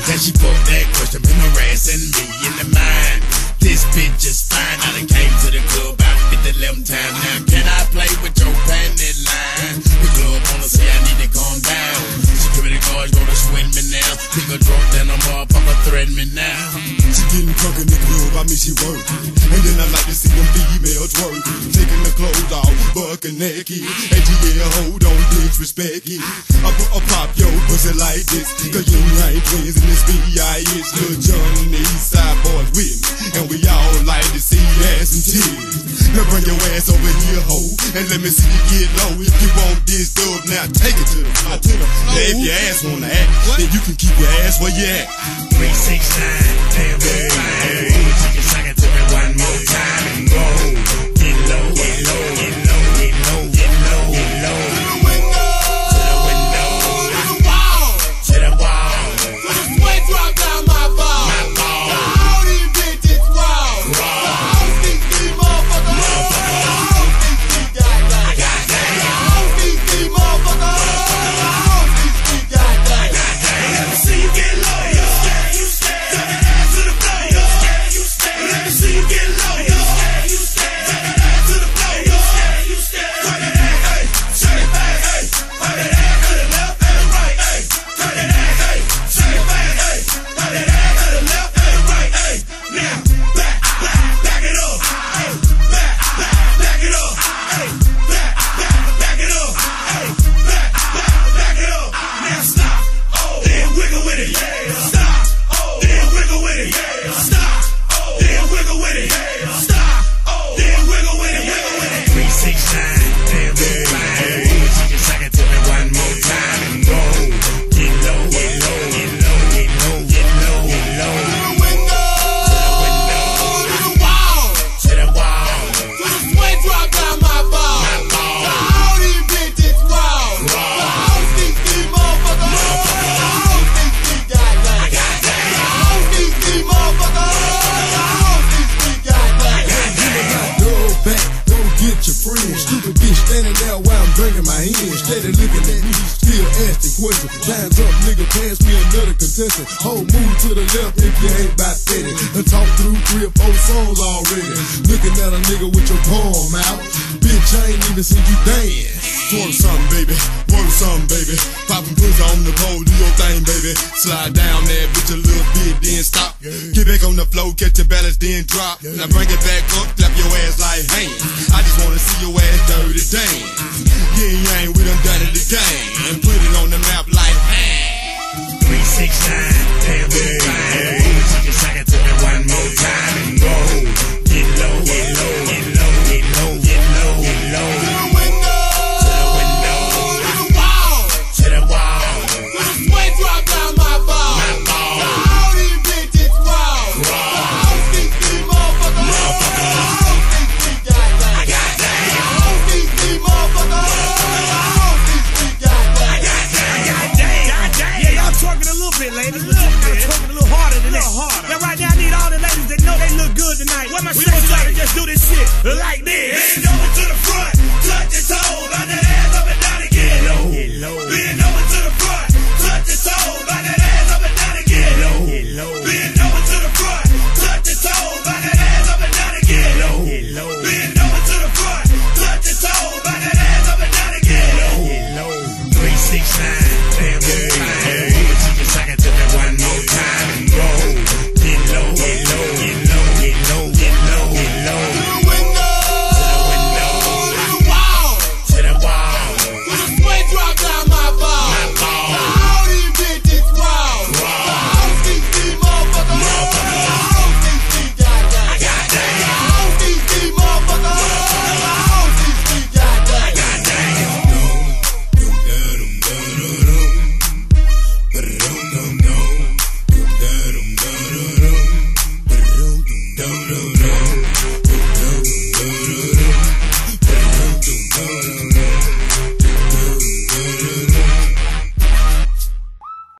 Then she put that question in harassing me in the mind. This bitch is fine. I done came to the club about 50-11 times. Now can I play with your panty line? The club wanna say I need to calm down. Security guards gonna swing me now. Pick a drunk, then a motherfucker threaten me now. She getting drunk in the club, I mean she working. And then I like to see them females twerking. Taking the clothes off, bucking naked. ATL, hold on, disrespect it. I pop your pussy like this. Cause you ain't twins in this B.I.H. Lil' John and the East Side boys with me. And we all like to see ass and tears. Now bring your ass over here, ho, and let me see you get low. If you want this dub, now take it to the floor. Now if your ass wanna act, then you can keep your ass where you at. 369, damn good fine. She can suck it to me one more time and go. Get low, get low, get low, get low, get low, get low. To the window, to the window, to the wall, to the wall. To the sweat drop down my ball. My ball. All these bitches raw. All these motherfuckers. All these goddamn. All these motherfuckers. All these goddamn. Let me see you get low. You stay. Take your ass to the floor. You stay. Let me see you get low. You stay. Take your ass to the floor. You stay. Turn that ass, hey. Shake it back, hey. Turn that ass to the left and the right, hey. Turn that ass, hey. Shake it back, hey. Turn that ass to the left and the right, hey. Now, back it up, hey. Back it up, hey. Back it up, hey. Back it up. Now stop, then wiggle with it, yeah. Stop, then wiggle with it, yeah. Stop, then wiggle with it, yeah. Stop, then wiggle with it, wiggle with it. 369, damn good fine. She can suck it to me one more time and go. Get low, get low, get low, get low, get low, get low. To the window, to the wall, to the wall. To the sweat drop down my ball. My ball. All these bitches raw. All these motherfuckers. All these goddamn. All these motherfuckers. All these goddamn. Go back, go get your friends. Stupid bitch standing there while I'm drinking my hand. Steady looking at me, still asking questions. Lines up, nigga, pass me another contestant. Whole move to the left if you ain't about steady. And talk through 3 or 4 songs already. Looking at a nigga with your palm out. Bitch, I ain't even seen you dance. Twerk something, baby. Work something, baby. Poppin' pussy on the pole, do your thing, baby. Slide down that bitch a little bit, then stop. Get back on the floor, catch your balance, then drop. Now bring it back up, clap your ass like hands. I just wanna see your ass dirty dance. Yeah, we done done it again.